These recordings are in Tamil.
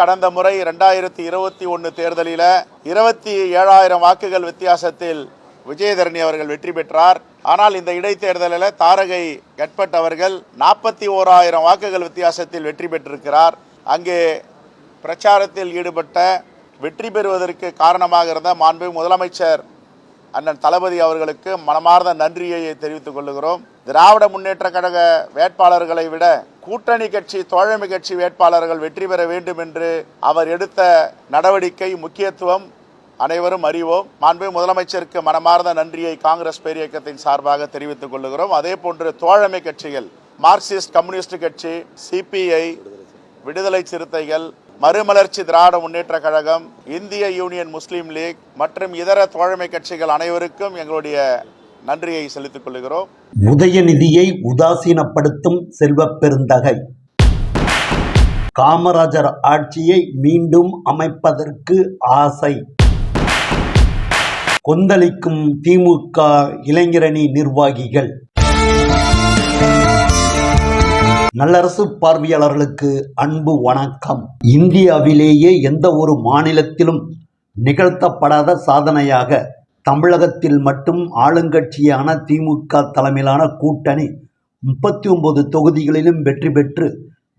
கடந்த முறை 2021 தேர்தலில் 27,000 வாக்குகள் வித்தியாசத்தில் விஜயதரணி அவர்கள் வெற்றி பெற்றார். ஆனால் இந்த இடைத்தேர்தலில் தாரகை கட்பட் அவர்கள் 41,000 வாக்குகள் வித்தியாசத்தில் வெற்றி பெற்றிருக்கிறார். அங்கே பிரச்சாரத்தில் ஈடுபட்ட வெற்றி பெறுவதற்கு காரணமாக இருந்த மாண்புமிகு முதலமைச்சர் அண்ணன் தளபதி அவர்களுக்கு மனமார்ந்த நன்றியை தெரிவித்துக் கொள்கிறோம். திராவிட முன்னேற்ற கழக வேட்பாளர்களை விட கூட்டணி கட்சி தோழமை கட்சி வேட்பாளர்கள் வெற்றி பெற வேண்டும் என்று அவர் எடுத்த நடவடிக்கை முக்கியத்துவம் அனைவரும் அறிவோம். மாண்புமிகு முதலமைச்சருக்கு மனமார்ந்த நன்றியை காங்கிரஸ் பேரியக்கத்தின் சார்பாக தெரிவித்துக் கொள்கிறோம். அதே போன்று தோழமை கட்சிகள் மார்க்சிஸ்ட் கம்யூனிஸ்ட் கட்சி, சிபிஐ, விடுதலை சிறுத்தைகள், மறுமலர்ச்சி திராவிட முன்னேற்ற கழகம், இந்திய யூனியன் முஸ்லீம் லீக் மற்றும் இதர தோழமை கட்சிகள் அனைவருக்கும் எங்களுடைய நன்றியை செலுத்திக் கொள்கிறோம். உதயநிதியை உதாசீனப்படுத்தும் செல்வப் பெருந்தகை காமராஜர் ஆட்சியை மீண்டும் அமைப்பதற்கு ஆசை. கொந்தளிக்கும் திமுக இளைஞரணி நிர்வாகிகள். நல்லரசு பார்வையாளர்களுக்கு அன்பு வணக்கம். இந்தியாவிலேயே எந்த ஒரு மாநிலத்திலும் நிகழ்த்தப்படாத சாதனையாக தமிழகத்தில் மட்டும் ஆளுங்கட்சியான திமுக தலைமையிலான கூட்டணி 39 தொகுதிகளிலும் வெற்றி பெற்று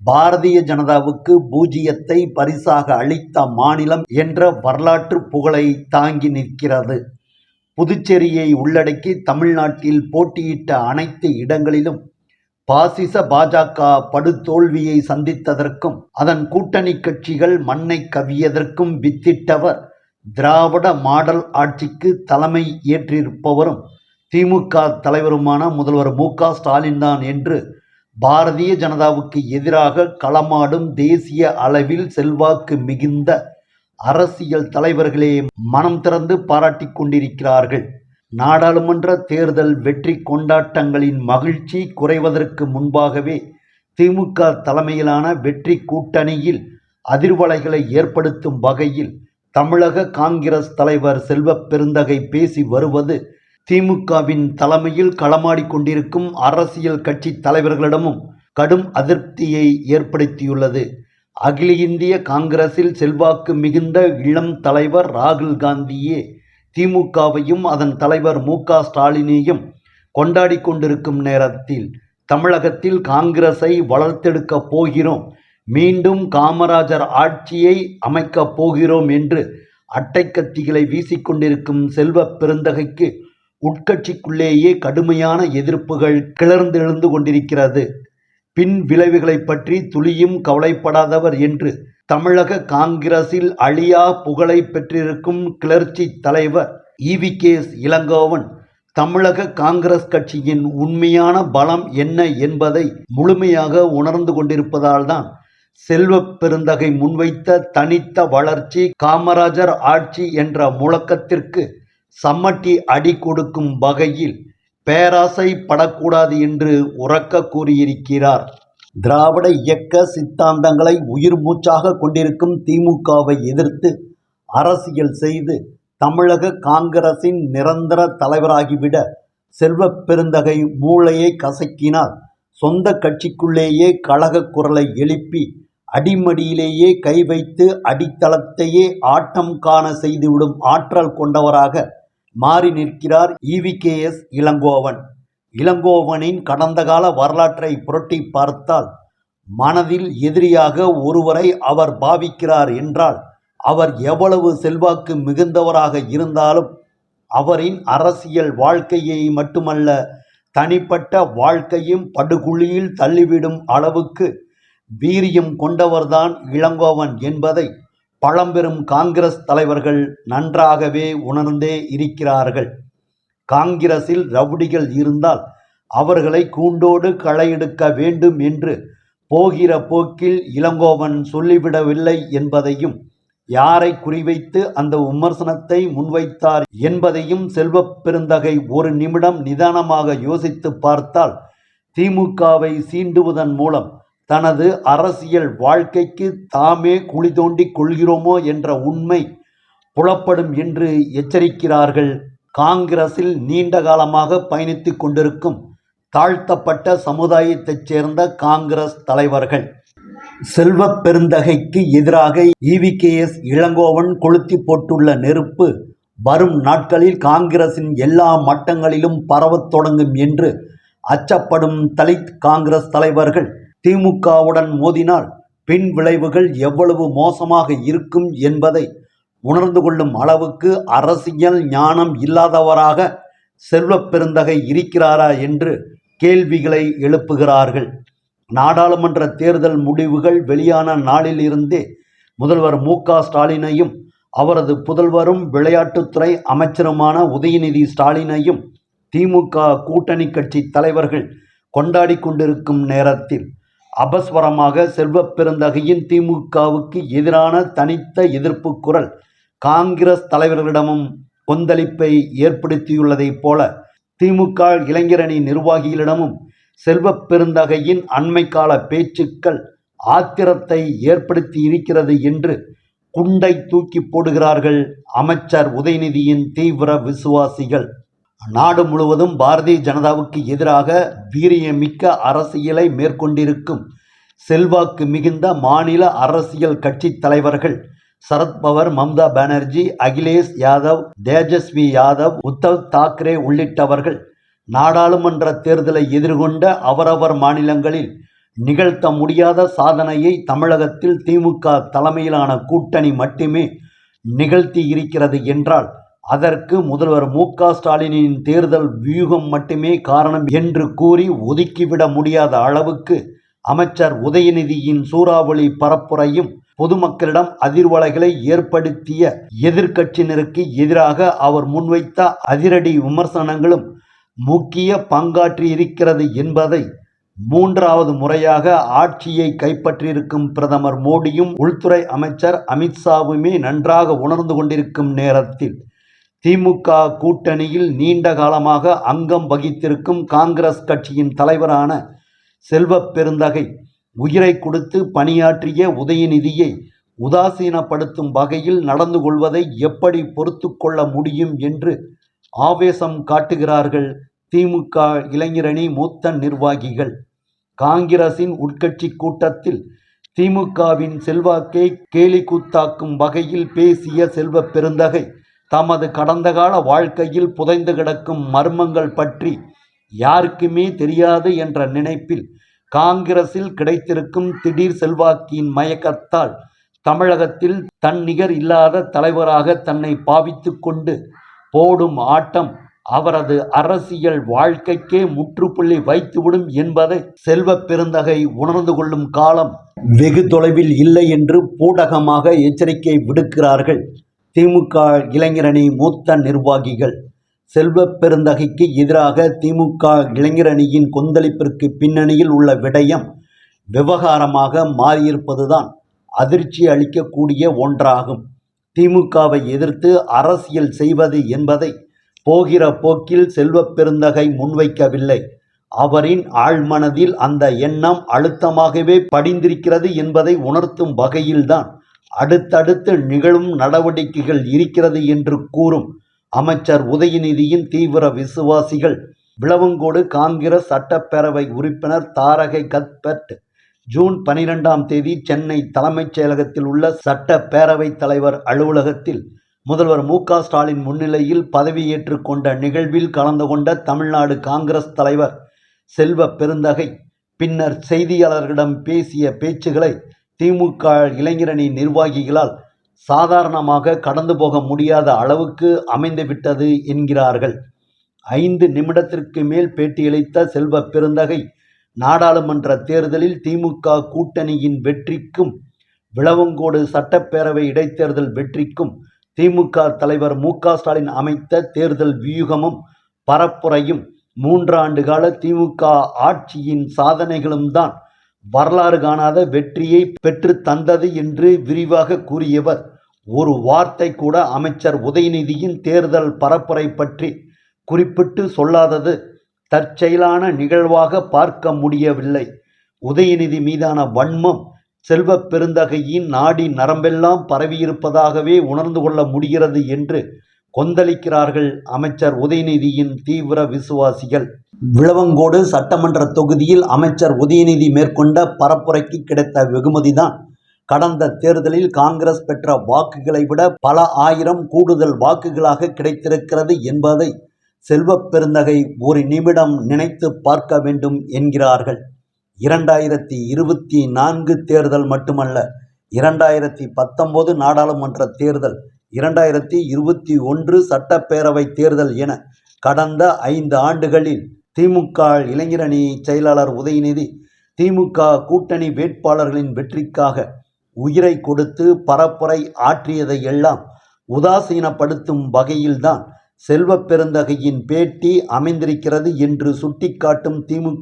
பாரதிய ஜனதாவுக்கு பூஜ்ஜியத்தை பரிசாக அளித்த மாநிலம் என்ற வரலாற்று புகழை தாங்கி நிற்கிறது. புதுச்சேரியை உள்ளடக்கி தமிழ்நாட்டில் போட்டியிட்ட அனைத்து இடங்களிலும் பாசிச பாஜக படுதோல்வியை சந்தித்ததற்கும் அதன் கூட்டணி கட்சிகள் மண்ணை கவ்வியதற்கும் வித்திட்டவர் திராவிட மாடல் ஆட்சிக்கு தலைமை ஏற்றிருப்பவரும் திமுக தலைவருமான முதல்வர் மு.க. ஸ்டாலின் தான் என்று பாரதிய ஜனதாவுக்கு எதிராக களமாடும் தேசிய அளவில் செல்வாக்கு மிகுந்த அரசியல் தலைவர்களே மனம் திறந்து பாராட்டிக் கொண்டிருக்கிறார்கள். நாடாளுமன்ற தேர்தல் வெற்றி கொண்டாட்டங்களின் மகிழ்ச்சி குறைவதற்கு முன்பாகவே திமுக தலைமையிலான வெற்றி கூட்டணியில் அதிர்வலைகளை ஏற்படுத்தும் வகையில் தமிழக காங்கிரஸ் தலைவர் செல்வப் பெருந்தகை பேசி வருவது திமுகவின் தலைமையில் களமாடிக் கொண்டிருக்கும் அரசியல் கட்சி தலைவர்களிடமும் கடும் அதிருப்தியை ஏற்படுத்தியுள்ளது. அகில இந்திய காங்கிரஸில் செல்வாக்கு மிகுந்த இளம் தலைவர் ராகுல் காந்தியே திமுகவையும் அதன் தலைவர் மு.க. ஸ்டாலினையும் கொண்டாடி கொண்டிருக்கும் நேரத்தில் தமிழகத்தில் காங்கிரஸை வளர்த்தெடுக்கப் போகிறோம், மீண்டும் காமராஜர் ஆட்சியை அமைக்கப் போகிறோம் என்று அட்டைக்கத்திகளை வீசிக்கொண்டிருக்கும் செல்வப் பெருந்தகைக்கு உட்கட்சிக்குள்ளேயே கடுமையான எதிர்ப்புகள் கிளர்ந்தெழுந்து கொண்டிருக்கிறது. பின் விளைவுகளை பற்றி துளியும் கவலைப்படாதவர் என்று தமிழக காங்கிரஸில் அழியா புகழை பெற்றிருக்கும் கிளர்ச்சி தலைவர் ஈ.வி.கே.எஸ். இளங்கோவன் தமிழக காங்கிரஸ் கட்சியின் உண்மையான பலம் என்ன என்பதை முழுமையாக உணர்ந்து கொண்டிருப்பதால் தான் செல்வப் பெருந்தகை முன்வைத்த தனித்த வளர்ச்சி காமராஜர் ஆட்சி என்ற முழக்கத்திற்கு சம்மட்டி அடி கொடுக்கும் வகையில் பேராசை படக்கூடாது என்று உரக்க கூறியிருக்கிறார். திராவிட இயக்க சித்தாந்தங்களை உயிர் மூச்சாக கொண்டிருக்கும் திமுகவை எதிர்த்து அரசியல் செய்து தமிழக காங்கிரசின் நிரந்தர தலைவராகிவிட செல்வப் பெருந்தகை மூளையை கசக்கினால் சொந்த கட்சிக்குள்ளேயே கழக குரலை எழுப்பி அடிமடியிலேயே கை வைத்து அடித்தளத்தையே ஆட்டம் காண செய்துவிடும் ஆற்றல் கொண்டவராக மாறி நிற்கிறார் ஈ.வி.கே.எஸ். இளங்கோவன். இளங்கோவனின் கடந்த கால வரலாற்றை புரட்டி பார்த்தால் மனதில் எதிரியாக ஒருவரை அவர் பாவிக்கிறார் என்றால் அவர் எவ்வளவு செல்வாக்கு மிகுந்தவராக இருந்தாலும் அவரின் அரசியல் வாழ்க்கையை மட்டுமல்ல தனிப்பட்ட வாழ்க்கையும் படுகுழியில் தள்ளிவிடும் அளவுக்கு வீரியம் கொண்டவர்தான் இளங்கோவன் என்பதை பழம்பெரும் காங்கிரஸ் தலைவர்கள் நன்றாகவே உணர்ந்தே இருக்கிறார்கள். காங்கிரஸில் ரவுடிகள் இருந்தால் அவர்களை கூண்டோடு களையெடுக்க வேண்டும் என்று போகிற போக்கில் இளங்கோவன் சொல்லிவிடவில்லை என்பதையும் யாரை குறிவைத்து அந்த விமர்சனத்தை முன்வைத்தார் என்பதையும் செல்வப் பெருந்தகை ஒரு நிமிடம் நிதானமாக யோசித்து பார்த்தால் திமுகவை சீண்டுவதன் மூலம் தனது அரசியல் வாழ்க்கைக்கு தாமே குழி தோண்டி கொள்கிறோமோ என்ற உண்மை புலப்படும் என்று எச்சரிக்கிறார்கள் காங்கிரஸில் நீண்ட காலமாக பயணித்து கொண்டிருக்கும் தாழ்த்தப்பட்ட சமுதாயத்தைச் சேர்ந்த காங்கிரஸ் தலைவர்கள். செல்வப் பெருந்தகைக்கு எதிராக EVKS இளங்கோவன் கொளுத்தி போட்டுள்ள நெருப்பு வரும் நாட்களில் காங்கிரசின் எல்லா மட்டங்களிலும் பரவத் தொடங்கும் என்று அச்சப்படும் தலித் காங்கிரஸ் தலைவர்கள் திமுகவுடன் மோதினால் பின் விளைவுகள் எவ்வளவு மோசமாக இருக்கும் என்பதை உணர்ந்து கொள்ளும் அளவுக்கு அரசியல் ஞானம் இல்லாதவராக செல்வப் பெருந்தகை இருக்கிறாரா என்று கேள்விகளை எழுப்புகிறார்கள். நாடாளுமன்ற தேர்தல் முடிவுகள் வெளியான நாளில் இருந்தே முதல்வர் மு.க. ஸ்டாலினையும் அவரது புதல்வரும் விளையாட்டுத்துறை அமைச்சருமான உதயநிதி ஸ்டாலினையும் திமுக கூட்டணி கட்சி தலைவர்கள் கொண்டாடி கொண்டிருக்கும் நேரத்தில் அபஸ்வரமாக செல்வப் பெருந்தகையின் திமுகவுக்கு எதிரான தனித்த எதிர்ப்பு குரல் காங்கிரஸ் தலைவர்களிடமும் கொந்தளிப்பை ஏற்படுத்தியுள்ளதைப் போல திமுக இளைஞரணி நிர்வாகிகளிடமும் செல்வப் பெருந்தகையின் அண்மைக்கால பேச்சுக்கள் ஆத்திரத்தை ஏற்படுத்தி இருக்கிறது என்று குண்டை தூக்கி போடுகிறார்கள் அமைச்சர் உதயநிதியின் தீவிர விசுவாசிகள். நாடு முழுவதும் பாரதிய ஜனதாவுக்கு எதிராக வீரியமிக்க அரசியலை மேற்கொண்டிருக்கும் செல்வாக்கு மிகுந்த மாநில அரசியல் கட்சி தலைவர்கள் சரத்பவர், மம்தா பானர்ஜி, அகிலேஷ் யாதவ், தேஜஸ்வி யாதவ், உத்தவ் தாக்கரே உள்ளிட்டவர்கள் நாடாளுமன்ற தேர்தலை எதிர்கொண்ட அவரவர் மாநிலங்களில் நிகழ்த்த முடியாத சாதனையை தமிழகத்தில் திமுக தலைமையிலான கூட்டணி மட்டுமே நிகழ்த்தி இருக்கிறது என்றால் அதற்கு முதல்வர் மு.க. ஸ்டாலினின் தேர்தல் வியூகம் மட்டுமே காரணம் என்று கூறி ஒதுக்கிவிட முடியாத அளவுக்கு அமைச்சர் உதயநிதியின் சூறாவளி பரப்புரையும் பொதுமக்களிடம் அதிர்வலைகளை ஏற்படுத்திய எதிர்க்கட்சியினருக்கு எதிராக அவர் முன்வைத்த அதிரடி விமர்சனங்களும் முக்கிய பங்காற்றியிருக்கிறது என்பதை மூன்றாவது முறையாக ஆட்சியை கைப்பற்றியிருக்கும் பிரதமர் மோடியும் உள்துறை அமைச்சர் அமித்ஷாவுமே நன்றாக உணர்ந்து கொண்டிருக்கும் நேரத்தில் திமுக கூட்டணியில் நீண்ட காலமாக அங்கம் வகித்திருக்கும் காங்கிரஸ் கட்சியின் தலைவரான செல்வப் பெருந்தகை உயிரை கொடுத்து பணியாற்றிய உதயநிதியை உதாசீனப்படுத்தும் வகையில் நடந்து கொள்வதை எப்படி பொறுத்து கொள்ள முடியும் என்று ஆவேசம் காட்டுகிறார்கள் திமுக இளைஞரணி மூத்த நிர்வாகிகள். காங்கிரசின் உட்கட்சி கூட்டத்தில் திமுகவின் செல்வாக்கை கேலிக்கூத்தாக்கும் வகையில் பேசிய செல்வப் பெருந்தகை தமது கடந்த கால வாழ்க்கையில் புதைந்து கிடக்கும் மர்மங்கள் பற்றி யாருக்குமே தெரியாது என்ற நினைப்பில் காங்கிரஸில் கிடைத்திருக்கும் திடீர் செல்வாக்கின் மயக்கத்தால் தமிழகத்தில் தன்னிகர் இல்லாத தலைவராக தன்னை பாவித்து கொண்டு போடும் ஆட்டம் அவரது அரசியல் வாழ்க்கைக்கே முற்றுப்புள்ளி வைத்துவிடும் என்பதை செல்வப் பெருந்தகை உணர்ந்து கொள்ளும் காலம் வெகு தொலைவில் இல்லை என்று பூடகமாக எச்சரிக்கை விடுக்கிறார்கள் திமுக இளைஞரணி மூத்த நிர்வாகிகள். செல்வப் பெருந்தகைக்கு எதிராக திமுக இளைஞரணியின் கொந்தளிப்பிற்கு பின்னணியில் உள்ள விடயம் விவகாரமாக மாறியிருப்பதுதான் அதிர்ச்சி அளிக்கக்கூடிய ஒன்றாகும். திமுகவை எதிர்த்து அரசியல் செய்வது என்பதை போகிற போக்கில் செல்வப் பெருந்தகை முன்வைக்கவில்லை. அவரின் ஆழ்மனதில் அந்த எண்ணம் அழுத்தமாகவே படிந்திருக்கிறது என்பதை உணர்த்தும் வகையில்தான் அடுத்தடுத்து நிகழும் நடவடிக்கைகள் இருக்கிறது என்று கூறும் அமைச்சர் உதயநிதியின் தீவிர விசுவாசிகள் விளவங்கோடு காங்கிரஸ் சட்டப்பேரவை உறுப்பினர் தாரகை கத்பட் ஜூன் 12ஆம் தேதி சென்னை தலைமைச் செயலகத்தில் உள்ள சட்டப்பேரவை தலைவர் அலுவலகத்தில் முதல்வர் மு.க. ஸ்டாலின் முன்னிலையில் பதவியேற்றுக் கொண்ட நிகழ்வில் கலந்து கொண்ட தமிழ்நாடு காங்கிரஸ் தலைவர் செல்வப் பெருந்தகை பின்னர் செய்தியாளர்களிடம் பேசிய பேச்சுகளை திமுக இளைஞரணி நிர்வாகிகளால் சாதாரணமாக கடந்து போக முடியாத அளவுக்கு அமைந்துவிட்டது என்கிறார்கள். 5 நிமிடத்திற்கு மேல் பேட்டியளித்த செல்வப் பெருந்தகை நாடாளுமன்ற தேர்தலில் திமுக கூட்டணியின் வெற்றிக்கும் விளவங்கோடு சட்டப்பேரவை இடைத்தேர்தல் வெற்றிக்கும் திமுக தலைவர் மு.க. ஸ்டாலின் அமைத்த தேர்தல் வியூகமும் பரப்புரையும் 3 ஆண்டு கால திமுக ஆட்சியின் சாதனைகளும் தான் வரலாறு காணாத வெற்றியை பெற்று தந்தது என்று விரிவாக கூறியவர் ஒரு வார்த்தை கூட அமைச்சர் உதயநிதியின் தேர்தல் பரப்புரை பற்றி குறிப்பிட்டு சொல்லாதது தற்செயலான நிகழ்வாக பார்க்க முடியவில்லை. உதயநிதி மீதான வன்மம் செல்வப் பெருந்தகையின் நாடி நரம்பெல்லாம் பரவியிருப்பதாகவே உணர்ந்து கொள்ள முடிகிறது என்று கொந்தளிக்கிறார்கள் அமைச்சர் உதயநிதியின் தீவிர விசுவாசிகள். விளவங்கோடு சட்டமன்ற தொகுதியில் அமைச்சர் உதயநிதி மேற்கொண்ட பரப்புரைக்கு கிடைத்த வெகுமதிதான் கடந்த தேர்தலில் காங்கிரஸ் பெற்ற வாக்குகளை விட பல ஆயிரம் கூடுதல் வாக்குகளாக கிடைத்திருக்கிறது என்பதை செல்வப் பெருந்தகை ஒரு நிமிடம் நினைத்து பார்க்க வேண்டும் என்கிறார்கள். 2024 தேர்தல் மட்டுமல்ல, 2019 நாடாளுமன்ற தேர்தல், 2021 சட்டப்பேரவை தேர்தல் என கடந்த 5 ஆண்டுகளில் திமுக இளைஞரணி செயலாளர் உதயநிதி திமுக கூட்டணி வேட்பாளர்களின் வெற்றிக்காக உயிரை கொடுத்து பரப்புரை ஆற்றியதை எல்லாம் உதாசீனப்படுத்தும் வகையில்தான் செல்வப் பெருந்தகையின் பேட்டி அமைந்திருக்கிறது என்று சுட்டிக்காட்டும் திமுக